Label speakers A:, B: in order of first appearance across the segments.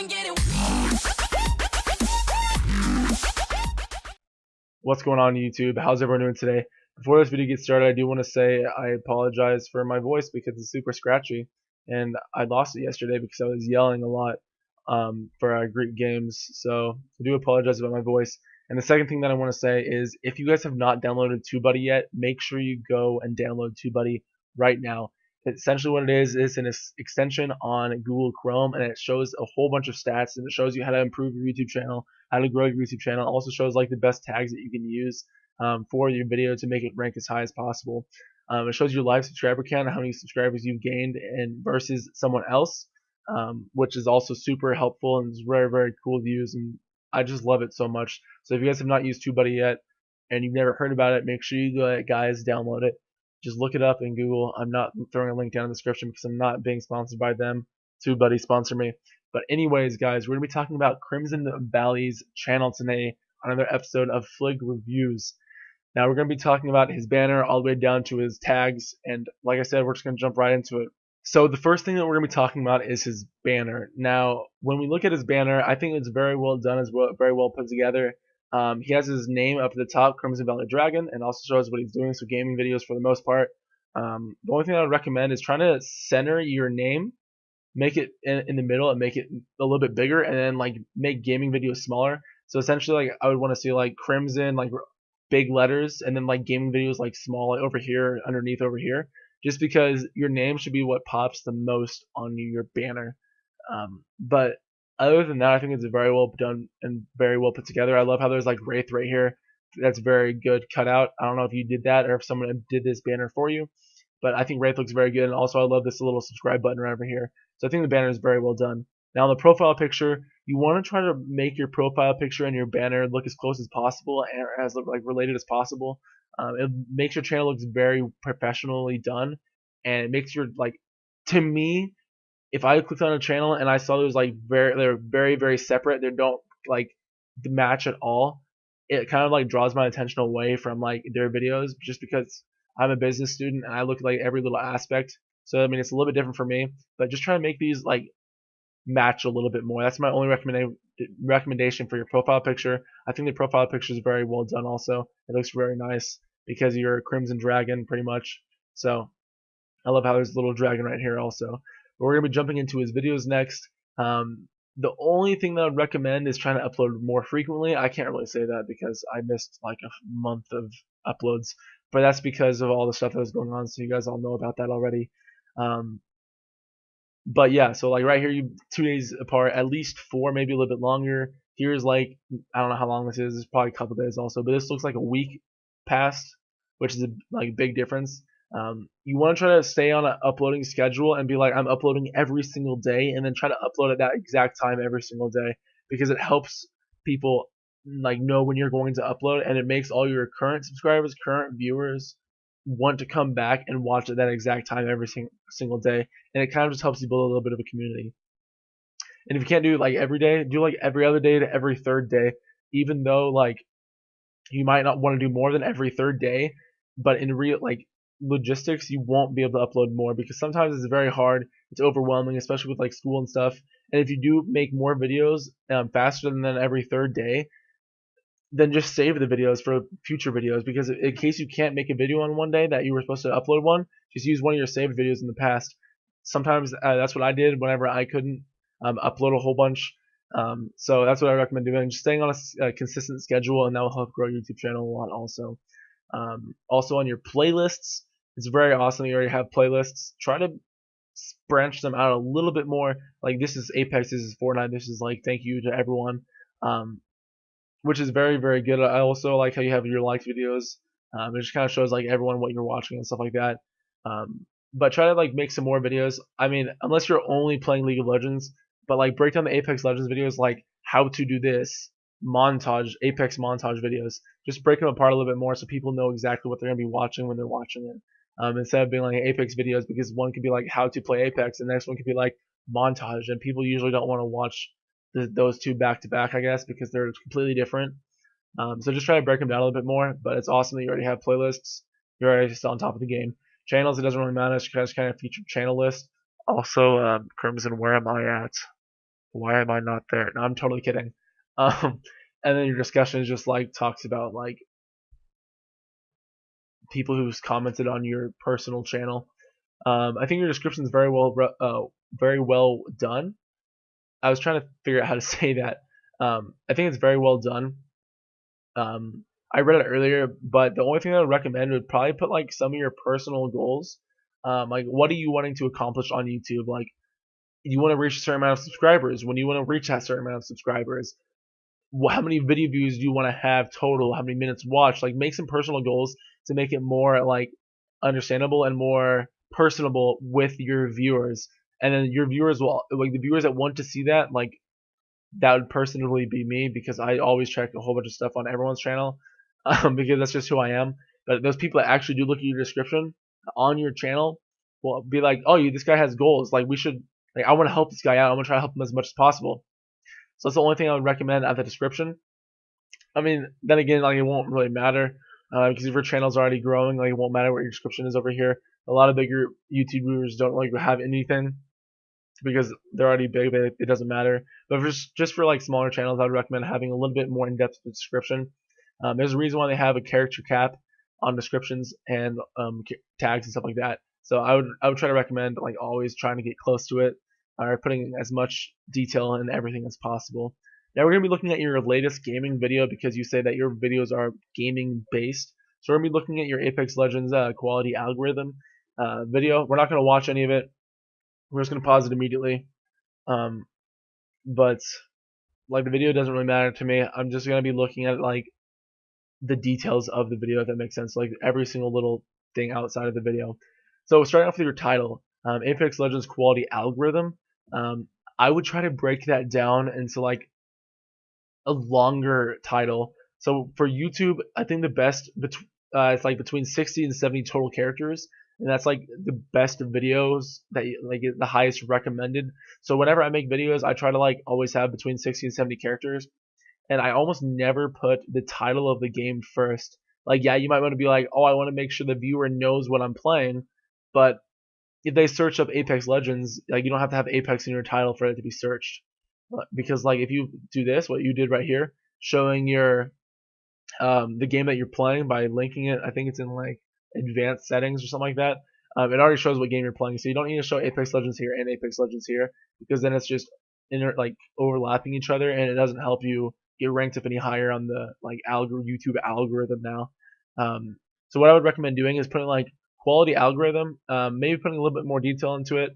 A: and get it.
B: What's going on YouTube? How's everyone doing today? Before this video gets started, I do want to say I apologize for my voice because it's super scratchy, and I lost it yesterday because I was yelling a lot for our Greek games. So I do apologize about my voice. And the second thing that I want to say is, if you guys have not downloaded TubeBuddy yet, make sure you go and download TubeBuddy right now. Essentially what it is an extension on Google Chrome, and it shows a whole bunch of stats, and it shows you how to improve your YouTube channel, how to grow your YouTube channel. It also shows like the best tags that you can use for your video to make it rank as high as possible. It shows your live subscriber count, how many subscribers you've gained and versus someone else, which is also super helpful and is very, very cool to use, and I just love it so much. So if you guys have not used TubeBuddy yet and you've never heard about it, make sure you go, guys, download it. Just look it up in Google. I'm not throwing a link down in the description because I'm not being sponsored by them. TubeBuddy sponsor me. But anyways, guys, we're going to be talking about Crimson Valley's channel today on another episode of Flig Reviews. Now we're going to be talking about his banner all the way down to his tags, and like I said, we're just going to jump right into it. So the first thing that we're going to be talking about is his banner. Now, when we look at his banner, I think it's very well done, it's very well put together. He has his name up at the top, CrimsonValleyDragon, and also shows what he's doing, so gaming videos for the most part. The only thing I would recommend is trying to center your name, make it in the middle, and make it a little bit bigger, and then like make gaming videos smaller. So essentially, like I would want to see like Crimson, like big letters, and then like gaming videos like small, like over here, underneath over here, just because your name should be what pops the most on your banner. But other than that, I think it's very well done and very well put together. I love how there's like Wraith right here. That's very good cut out. I don't know if you did that or if someone did this banner for you, but I think Wraith looks very good. And also I love this little subscribe button right over here. So I think the banner is very well done. Now the profile picture, you want to try to make your profile picture and your banner look as close as possible and as like related as possible. It makes your channel look very professionally done, and it makes your, like, to me, if I clicked on a channel and I saw those like they're very, very separate, they don't like match at all, it kind of like draws my attention away from like their videos, just because I'm a business student and I look at like every little aspect. So I mean, it's a little bit different for me, but just try to make these like match a little bit more. That's my only recommendation for your profile picture. I think the profile picture is very well done also. It looks very nice because you're a Crimson Dragon pretty much. So I love how there's a little dragon right here also. But we're going to be jumping into his videos next. The only thing that I'd recommend is trying to upload more frequently. I can't really say that because I missed like a month of uploads, but that's because of all the stuff that was going on, so you guys all know about that already. But yeah, so like right here, you 2 days apart, at least 4, maybe a little bit longer. Here's like, I don't know how long this is. It's probably a couple days also, but this looks like a week past, which is a like big difference. You want to try to stay on an uploading schedule and be like, I'm uploading every single day, and then try to upload at that exact time every single day, because it helps people like know when you're going to upload, and it makes all your current subscribers, current viewers want to come back and watch at that exact time every single day, and it kind of just helps you build a little bit of a community. And if you can't do it like every day, do like every other day to every third day, even though like you might not want to do more than every third day, but in real like logistics, you won't be able to upload more because sometimes it's very hard, it's overwhelming, especially with like school and stuff. And if you do make more videos faster than every third day, then just save the videos for future videos, because in case you can't make a video on one day that you were supposed to upload one, just use one of your saved videos in the past. Sometimes that's what I did whenever I couldn't upload a whole bunch. So that's what I recommend doing, just staying on a consistent schedule, and that will help grow your YouTube channel a lot also. Also on your playlists, it's very awesome you already have playlists. Try to branch them out a little bit more. Like this is Apex, this is Fortnite, this is like thank you to everyone, which is very, very good. I also like how you have your liked videos. It just kind of shows like everyone what you're watching and stuff like that. But try to like make some more videos. I mean, unless you're only playing League of Legends, but like break down the Apex Legends videos, like how to do this montage, Apex montage videos. Just break them apart a little bit more so people know exactly what they're gonna be watching when they're watching it. Instead of being like Apex videos, because one could be like how to play Apex, and the next one could be like montage, and people usually don't want to watch those two back to back, I guess, because they're completely different. So just try to break them down a little bit more. But it's awesome that you already have playlists. You're already still on top of the game. Channels, it doesn't really matter. It's just kind of featured channel list. Also, Crimson, where am I at? Why am I not there? No, I'm totally kidding. And then your discussion is just like talks about like people who's commented on your personal channel. I think your description is very well done. I was trying to figure out how to say that. I think it's very well done. I read it earlier, but the only thing I would recommend would probably put like some of your personal goals. Like, what are you wanting to accomplish on YouTube? Like, you want to reach a certain amount of subscribers. When you want to reach that certain amount of subscribers, how many video views do you want to have total? How many minutes watched? Like, make some personal goals to make it more like understandable and more personable with your viewers. And then your viewers will like the viewers that want to see that like that would personally be me because I always check a whole bunch of stuff on everyone's channel because that's just who I am. But those people that actually do look at your description on your channel will be like, oh, this guy has goals. Like we should, like I want to help this guy out. I want to try to help him as much as possible. So that's the only thing I would recommend at the description. I mean, then again, like it won't really matter because if your channel's already growing, like it won't matter what your description is over here. A lot of bigger YouTube viewers don't like have anything because they're already big, it doesn't matter. But for just for like smaller channels, I would recommend having a little bit more in-depth description. There's a reason why they have a character cap on descriptions and tags and stuff like that. So I would try to recommend like always trying to get close to it or putting as much detail in everything as possible. Now we're gonna be looking at your latest gaming video because you say that your videos are gaming based. So we're gonna be looking at your Apex Legends quality algorithm video. We're not gonna watch any of it. We're just gonna pause it immediately. But like the video doesn't really matter to me. I'm just gonna be looking at like the details of the video, if that makes sense. Like every single little thing outside of the video. So starting off with your title, Apex Legends quality algorithm. I would try to break that down into like a longer title. So for YouTube, I think the best it's like between 60 and 70 total characters, and that's like the best videos that like the highest recommended. So whenever I make videos, I try to like always have between 60 and 70 characters, and I almost never put the title of the game first. Like yeah, you might want to be like, oh, I want to make sure the viewer knows what I'm playing, but if they search up Apex Legends, like you don't have to have Apex in your title for it to be searched. Because like if you do this, what you did right here, showing your the game that you're playing by linking it, I think it's in like advanced settings or something like that. It already shows what game you're playing, so you don't need to show Apex Legends here and Apex Legends here because then it's just like overlapping each other and it doesn't help you get ranked up any higher on the like YouTube algorithm now. So what I would recommend doing is putting like quality algorithm, maybe putting a little bit more detail into it,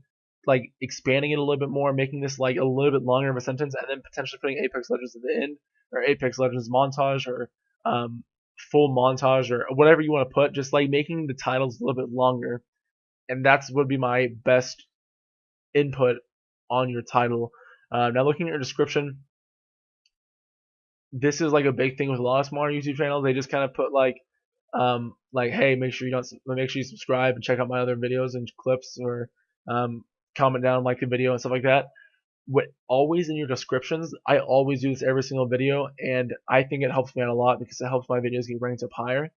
B: like expanding it a little bit more, making this like a little bit longer of a sentence, and then potentially putting Apex Legends at the end or Apex Legends montage or full montage or whatever you want to put, just like making the titles a little bit longer, and that's would be my best input on your title. Now looking at your description, this is like a big thing with a lot of smaller YouTube channels. They just kind of put like hey, make sure you subscribe and check out my other videos and clips or comment down, like the video and stuff like that. Always in your descriptions, I always do this every single video, and I think it helps me out a lot because it helps my videos get ranked up higher.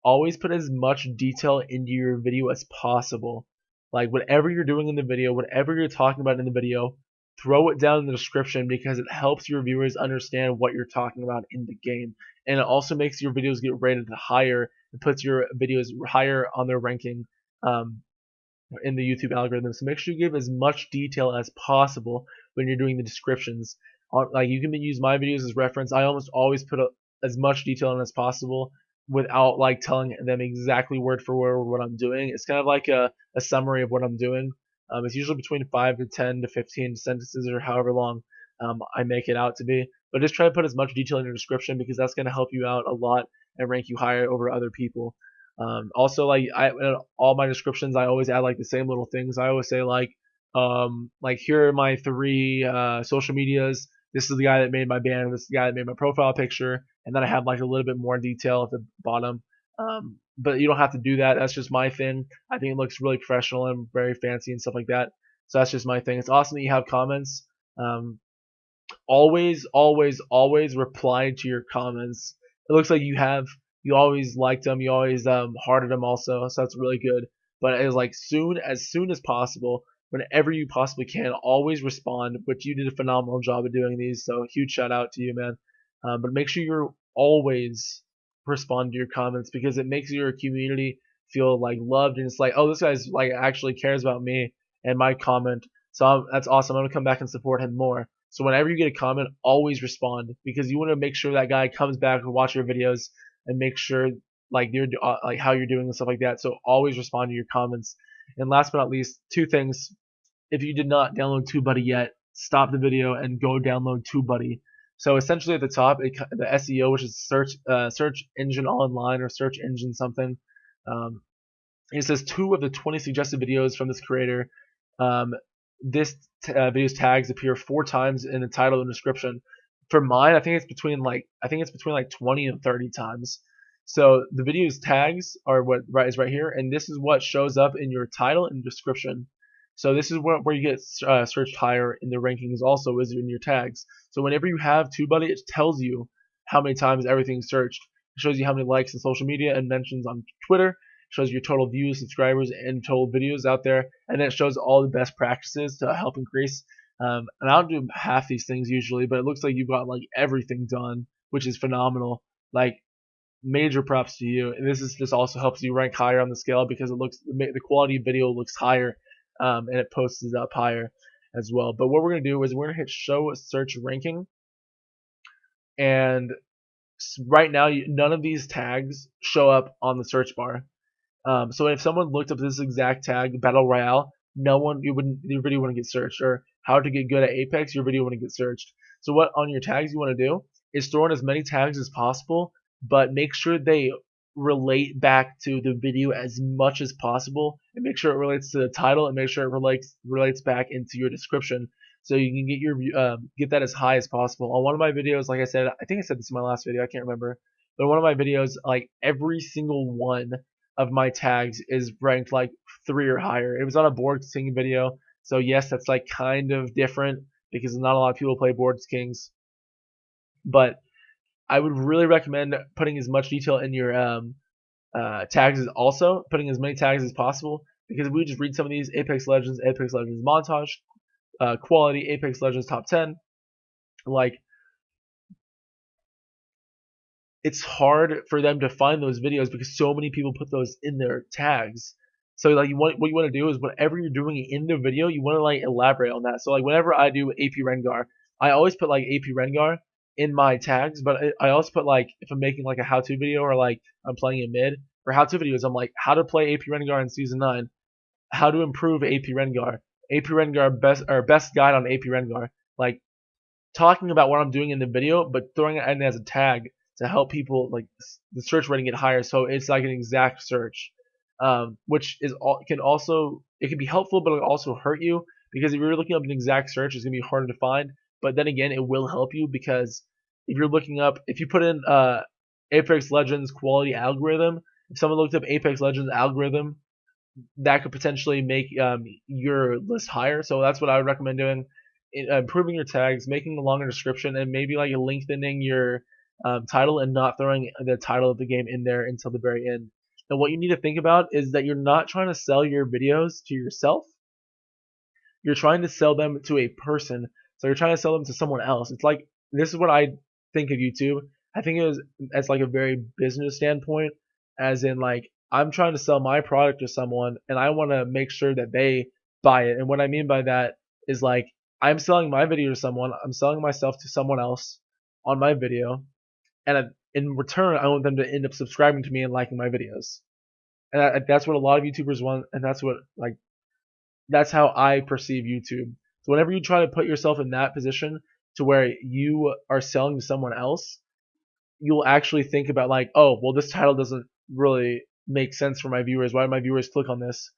B: Always put as much detail into your video as possible. Like whatever you're doing in the video, whatever you're talking about in the video, throw it down in the description because it helps your viewers understand what you're talking about in the game. And it also makes your videos get rated higher and puts your videos higher on their ranking in the YouTube algorithm. So make sure you give as much detail as possible when you're doing the descriptions. Like you can use my videos as reference. I almost always put as much detail in as possible without like telling them exactly word for word what I'm doing. It's kind of like a summary of what I'm doing. It's usually between 5 to 10 to 15 sentences or however long I make it out to be. But just try to put as much detail in your description because that's going to help you out a lot and rank you higher over other people. Also, like in all my descriptions, I always add like the same little things. I always say like here are my 3 social medias. This is the guy that made my band. This is the guy that made my profile picture. And then I have like a little bit more detail at the bottom. But you don't have to do that. That's just my thing. I think it looks really professional and very fancy and stuff like that. So that's just my thing. It's awesome that you have comments. Always reply to your comments. It looks like you always liked them. You always hearted them also. So that's really good. But it's like as soon as possible. whenever you possibly can. Always respond, which you did a phenomenal job of doing these. So huge shout out to you, man. But make sure you're always respond to your comments because it makes your community feel like loved, and it's like, oh, this guy's like actually cares about me and my comment. So that's awesome. I'm gonna come back and support him more. So whenever you get a comment, always respond because you want to make sure that guy comes back and watch your videos and make sure like you're like how you're doing and stuff like that. So always respond to your comments. And last but not least, two things. If you did not download TubeBuddy yet, stop the video and go download TubeBuddy. So essentially at the top, the SEO, which is search engine online or search engine something. It says 2 of the 20 suggested videos from this creator. This video's tags appear 4 times in the title and description. For mine, I think it's between like 20 and 30 times. So the video's tags are what is right here, and this is what shows up in your title and description. So this is where you get searched higher in the rankings. Also, is in your tags. So whenever you have TubeBuddy, it tells you how many times everything's searched. It shows you how many likes on social media and mentions on Twitter. Shows your total views, subscribers, and total videos out there, and then it shows all the best practices to help increase. And I don't do half these things usually, but it looks like you've got like everything done, which is phenomenal. Like major props to you. And this also helps you rank higher on the scale because the quality of video looks higher, and it posts up higher as well. But what we're gonna do is we're gonna hit show search ranking, and right now none of these tags show up on the search bar. So if someone looked up this exact tag, Battle Royale, your video wouldn't get searched. Or how to get good at Apex, your video wouldn't get searched. So what on your tags you want to do is throw in as many tags as possible, but make sure they relate back to the video as much as possible, and make sure it relates to the title, and make sure it relates back into your description, so you can get that as high as possible. On one of my videos, like I said, I think I said this in my last video, I can't remember, but one of my videos, like every single one of my tags is ranked like 3 or higher. It was on a Boards King video, so yes, that's like kind of different because not a lot of people play Boards Kings, but I would really recommend putting as much detail in your tags as also putting as many tags as possible, because if we just read some of these: Apex Legends montage, quality, Apex Legends top 10, like it's hard for them to find those videos because so many people put those in their tags. So like what you want to do is whenever you're doing it in the video, you want to like elaborate on that. So like whenever I do AP Rengar, I always put like AP Rengar in my tags, but I also put like if I'm making like a how-to video or like I'm playing in mid. For how-to videos, I'm like how to play AP Rengar in Season 9, how to improve AP Rengar, best guide on AP Rengar, like talking about what I'm doing in the video, but throwing it in as a tag to help people like the search rating get higher, so it's like an exact search, which can be helpful, but it'll also hurt you because if you're looking up an exact search, it's gonna be harder to find. But then again, it will help you because if you put in Apex Legends quality algorithm, if someone looked up Apex Legends algorithm, that could potentially make your list higher. So that's what I would recommend doing: improving your tags, making a longer description, and maybe like lengthening your title and not throwing the title of the game in there until the very end. And what you need to think about is that you're not trying to sell your videos to yourself. You're trying to sell them to a person. So you're trying to sell them to someone else. It's like, this is what I think of YouTube. I think as like a very business standpoint, as in like I'm trying to sell my product to someone and I want to make sure that they buy it. And what I mean by that is like I'm selling my video to someone, I'm selling myself to someone else on my video, and in return, I want them to end up subscribing to me and liking my videos. And that's what a lot of YouTubers want, and that's how I perceive YouTube. So whenever you try to put yourself in that position to where you are selling to someone else, you'll actually think about like, oh, well, this title doesn't really make sense for my viewers. Why do my viewers click on this?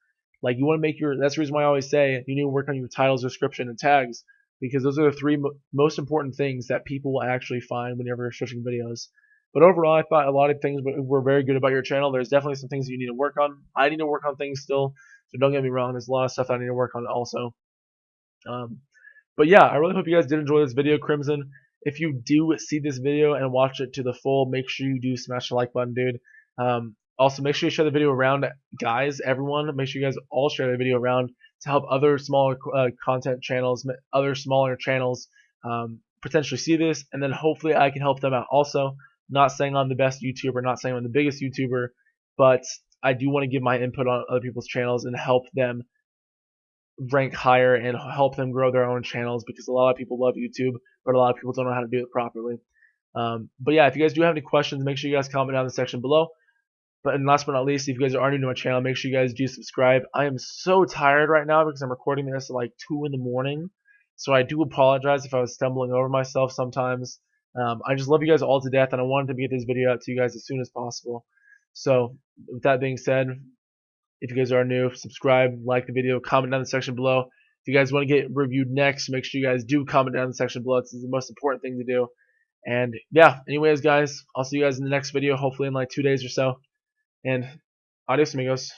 B: Like you want to make that's the reason why I always say you need to work on your titles, description, and tags, because those are the 3 most important things that people will actually find whenever you're searching videos. But overall, I thought a lot of things were very good about your channel. There's definitely some things you need to work on. I need to work on things still, so don't get me wrong. There's a lot of stuff I need to work on also. But yeah, I really hope you guys did enjoy this video, Crimson. If you do see this video and watch it to the full, make sure you do smash the like button, dude. Also, make sure you share the video around, guys, everyone. Make sure you guys all share the video around to help other smaller content channels, other smaller channels potentially see this, and then hopefully I can help them out also. Not saying I'm the best YouTuber, not saying I'm the biggest YouTuber, but I do want to give my input on other people's channels and help them rank higher and help them grow their own channels, because a lot of people love YouTube, but a lot of people don't know how to do it properly. But yeah, if you guys do have any questions, make sure you guys comment down in the section below. But and last but not least, if you guys are new to my channel, make sure you guys do subscribe. I am so tired right now because I'm recording this at like 2 in the morning. So I do apologize if I was stumbling over myself sometimes. I just love you guys all to death, and I wanted to get this video out to you guys as soon as possible. So with that being said, if you guys are new, subscribe, like the video, comment down in the section below. If you guys want to get reviewed next, make sure you guys do comment down in the section below. It's the most important thing to do. And yeah, anyways, guys, I'll see you guys in the next video, hopefully in like 2 days or so. And adios, amigos.